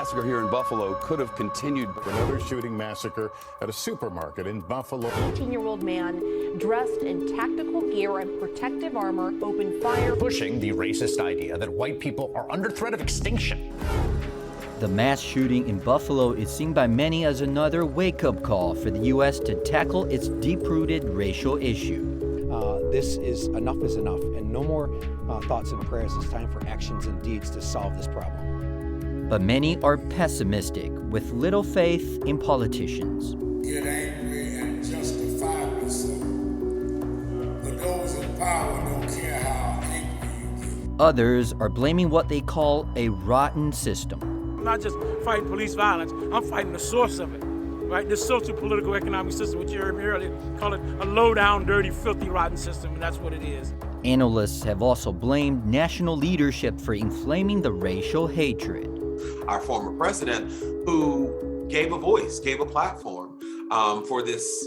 massacre here in Buffalo could have continued. Another shooting massacre at a supermarket in Buffalo. 18-year-old man dressed in tactical gear and protective armor opened fire, pushing the racist idea that white people are under threat of extinction. The mass shooting in Buffalo is seen by many as another wake-up call for the U.S. to tackle its deep-rooted racial issue. This is enough, and no more thoughts and prayers. It's time for actions and deeds to solve this problem. But many are pessimistic, with little faith in politicians. Get angry and justifiably so. But those in power don't care how angry you get. Others are blaming what they call a rotten system. I'm not just fighting police violence, I'm fighting the source of it. Right? This social, political, economic system, which you heard me earlier, call it a low-down, dirty, filthy, rotten system, and that's what it is. Analysts have also blamed national leadership for inflaming the racial hatred. Our former president, who gave a voice, gave a platform for this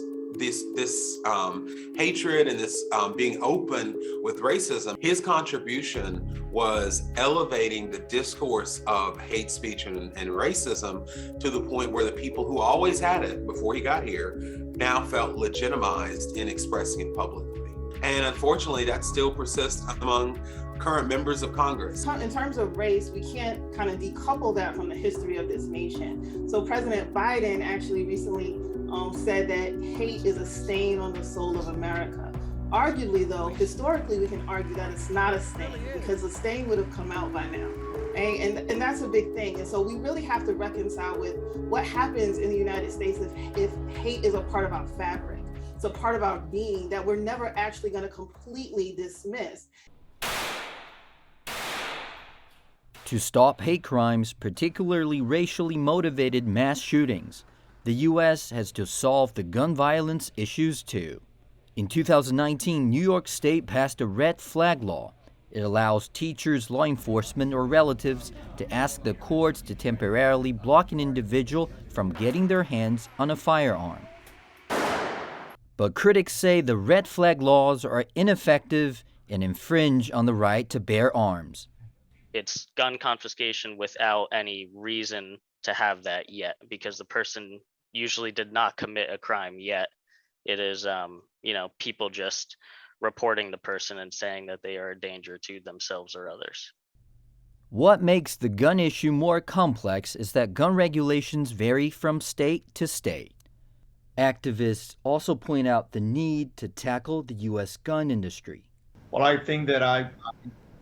hatred and this being open with racism. His contribution was elevating the discourse of hate speech and racism to the point where the people who always had it before he got here now felt legitimized in expressing it publicly. And unfortunately, that still persists among current members of Congress. In terms of race, we can't kind of decouple that from the history of this nation. So President Biden actually recently said that hate is a stain on the soul of America. Arguably, though, historically, we can argue that it's not a stain because the stain would have come out by now. And that's a big thing. And so we really have to reconcile with what happens in the United States if hate is a part of our fabric. It's a part of our being that we're never actually going to completely dismiss. To stop hate crimes, particularly racially motivated mass shootings, the U.S. has to solve the gun violence issues too. In 2019, New York State passed a red flag law. It allows teachers, law enforcement, or relatives to ask the courts to temporarily block an individual from getting their hands on a firearm. But critics say the red flag laws are ineffective and infringe on the right to bear arms. It's gun confiscation without any reason to have that yet, because the person usually did not commit a crime yet. It is, people just reporting the person and saying that they are a danger to themselves or others. What makes the gun issue more complex is that gun regulations vary from state to state. Activists also point out the need to tackle the U.S. gun industry. Well, I think that I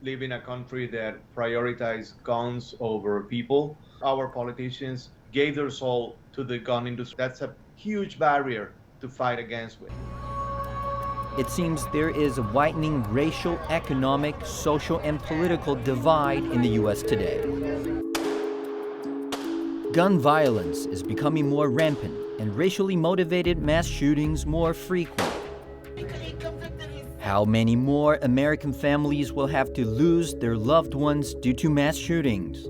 live in a country that prioritizes guns over people. Our politicians gave their soul to the gun industry. That's a huge barrier to fight against with. It seems there is a widening racial, economic, social, and political divide in the U.S. today. Gun violence is becoming more rampant and racially motivated mass shootings more frequent. How many more American families will have to lose their loved ones due to mass shootings?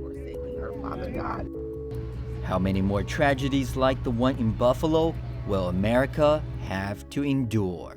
How many more tragedies like the one in Buffalo will America have to endure?